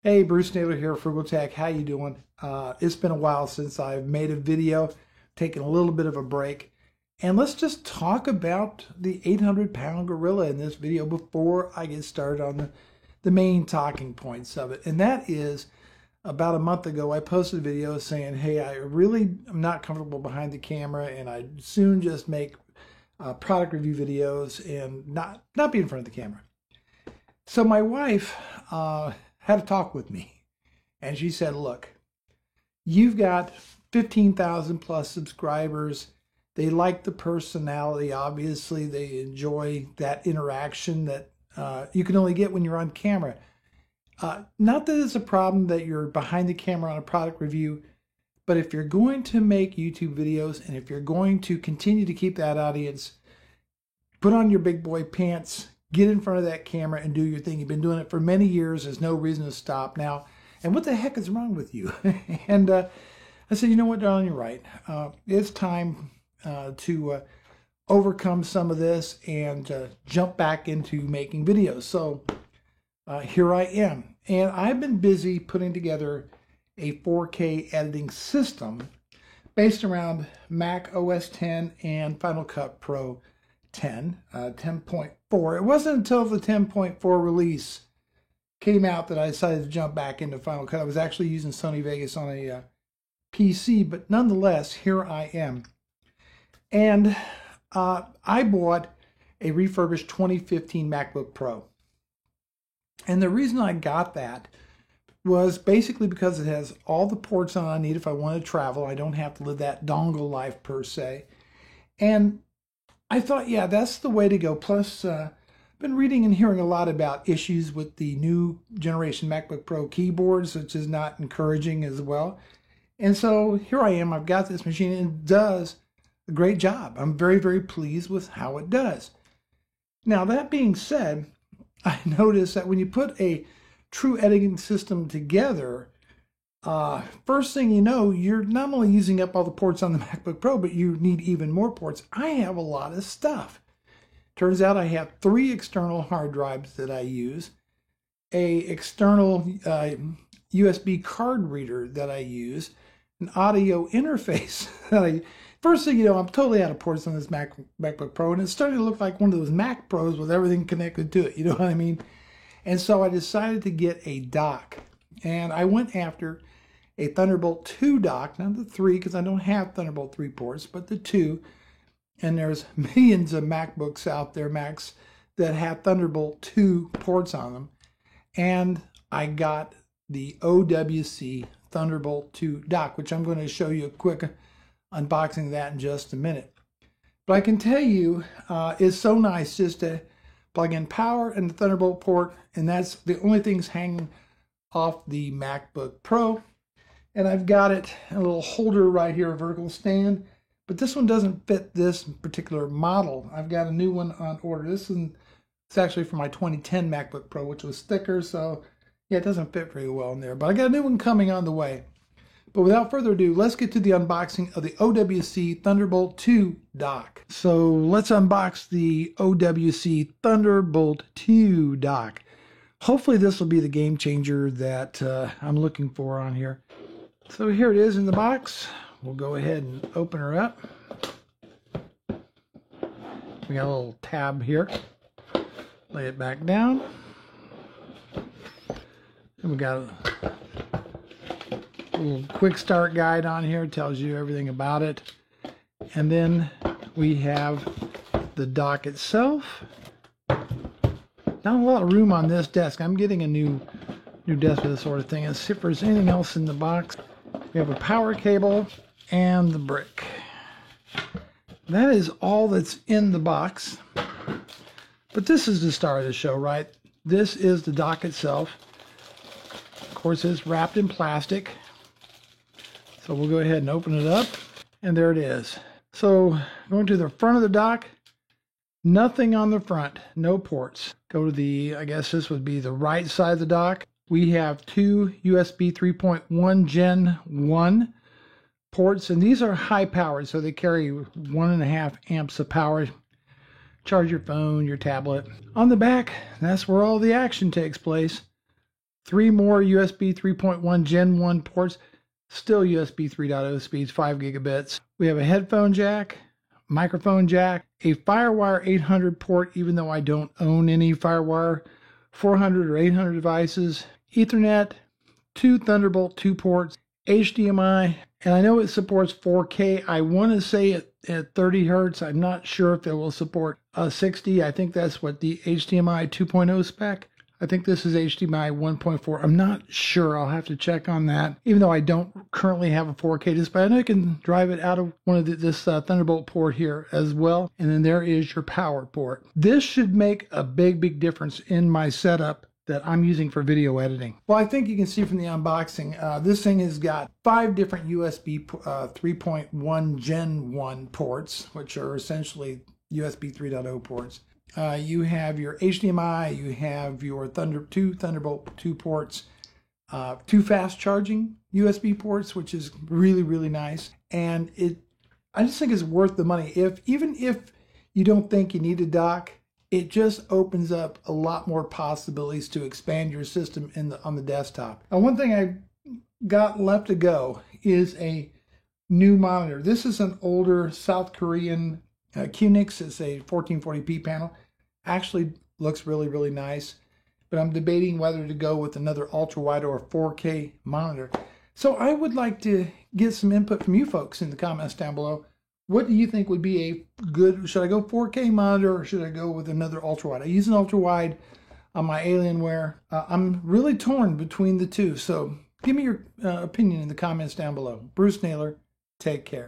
Hey, Bruce Naylor here, Frugal Tech. How you doing? It's been a while since I've made a video, taking a little bit of a break. And let's just talk about the 800-pound gorilla in this video before I get started on the main talking points of it. And that is, about a month ago, I posted a video saying, hey, I really am not comfortable behind the camera, and I'd soon just make product review videos and not be in front of the camera. So my wife had a talk with me, and she said, look, you've got 15,000 plus subscribers. They like the personality. Obviously, they enjoy that interaction that you can only get when you're on camera. Not that it's a problem that you're behind the camera on a product review, but if you're going to make YouTube videos and if you're going to continue to keep that audience, put on your big boy pants, get in front of that camera and do your thing. You've been doing it for many years. There's no reason to stop now. And what the heck is wrong with you? And I said, you know what, darling, you're right. It's time to overcome some of this and jump back into making videos. So here I am. And I've been busy putting together a 4K editing system based around Mac OS X and Final Cut Pro 10.4. It wasn't until the 10.4 release came out that I decided to jump back into Final Cut. I was actually using Sony Vegas on a PC, but nonetheless, here I am. And I bought a refurbished 2015 MacBook Pro. And the reason I got that was basically because it has all the ports on I need if I want to travel. I don't have to live that dongle life per se. And I thought, yeah, that's the way to go. Plus, I've been reading and hearing a lot about issues with the new generation MacBook Pro keyboards, which is not encouraging as well. And so here I am. I've got this machine, and it does a great job. I'm very, very pleased with how it does. Now, that being said, I noticed that when you put a true editing system together, first thing you know, you're not only using up all the ports on the MacBook Pro, but you need even more ports. I have a lot of stuff. Turns out I have 3 external hard drives that I use, a external USB card reader that I use, an audio interface that first thing you know, I'm totally out of ports on this MacBook Pro, and it's starting to look like one of those Mac Pros with everything connected to it, you know what I mean? And so I decided to get a dock, and I went after a Thunderbolt 2 dock, not the 3 because I don't have Thunderbolt 3 ports, but the 2. And there's millions of MacBooks out there, Macs, that have Thunderbolt 2 ports on them. And I got the OWC Thunderbolt 2 dock, which I'm going to show you a quick unboxing of that in just a minute. But I can tell you, it's so nice just to plug in power and the Thunderbolt port, and that's the only things hanging off the MacBook Pro. And I've got it in a little holder right here, a vertical stand. But this one doesn't fit this particular model. I've got a new one on order. It's actually for my 2010 MacBook Pro, which was thicker. So, yeah, it doesn't fit very well in there. But I got a new one coming on the way. But without further ado, let's get to the unboxing of the OWC Thunderbolt 2 dock. So let's unbox the OWC Thunderbolt 2 dock. Hopefully this will be the game changer that I'm looking for on here. So here it is in the box. We'll go ahead and open her up. We got a little tab here. Lay it back down. And we got a little quick start guide on here. It tells you everything about it. And then we have the dock itself. Not a lot of room on this desk. I'm getting a new desk for this sort of thing. Let's see if there's anything else in the box. We have a power cable and the brick. That is all that's in the box. But this is the star of the show, right? This is the dock itself. Of course, it's wrapped in plastic. So we'll go ahead and open it up. And there it is. So going to the front of the dock, nothing on the front, no ports. Go to the, I guess this would be the right side of the dock. We have 2 USB 3.1 Gen 1 ports, and these are high powered, so they carry 1.5 amps of power. Charge your phone, your tablet. On the back, that's where all the action takes place. 3 more USB 3.1 Gen 1 ports, still USB 3.0 speeds, 5 gigabits. We have a headphone jack, microphone jack, a FireWire 800 port, even though I don't own any FireWire 400 or 800 devices, Ethernet, 2 Thunderbolt 2 ports, HDMI, and I know it supports 4K. I want to say at 30 hertz. I'm not sure if it will support 60. I think that's what the HDMI 2.0 spec. I think this is HDMI 1.4. I'm not sure. I'll have to check on that. Even though I don't currently have a 4K display, I know you can drive it out of one of this Thunderbolt port here as well. And then there is your power port. This should make a big difference in my setup that I'm using for video editing. Well, I think you can see from the unboxing, this thing has got 5 different USB 3.1 Gen 1 ports, which are essentially USB 3.0 ports. You have your HDMI, you have your two Thunderbolt 2 ports, 2 fast charging USB ports, which is really nice. And I just think it's worth the money. Even if you don't think you need a dock, it just opens up a lot more possibilities to expand your system on the desktop. Now, one thing I got left to go is a new monitor. This is an older South Korean QNX. It's a 1440p panel. Actually looks really nice, but I'm debating whether to go with another ultra wide or a 4K monitor. So I would like to get some input from you folks in the comments down below. What do you think would be a good, should I go 4K monitor or should I go with another ultra wide? I use an ultra wide on my Alienware. I'm really torn between the two. So give me your opinion in the comments down below. Bruce Naylor, take care.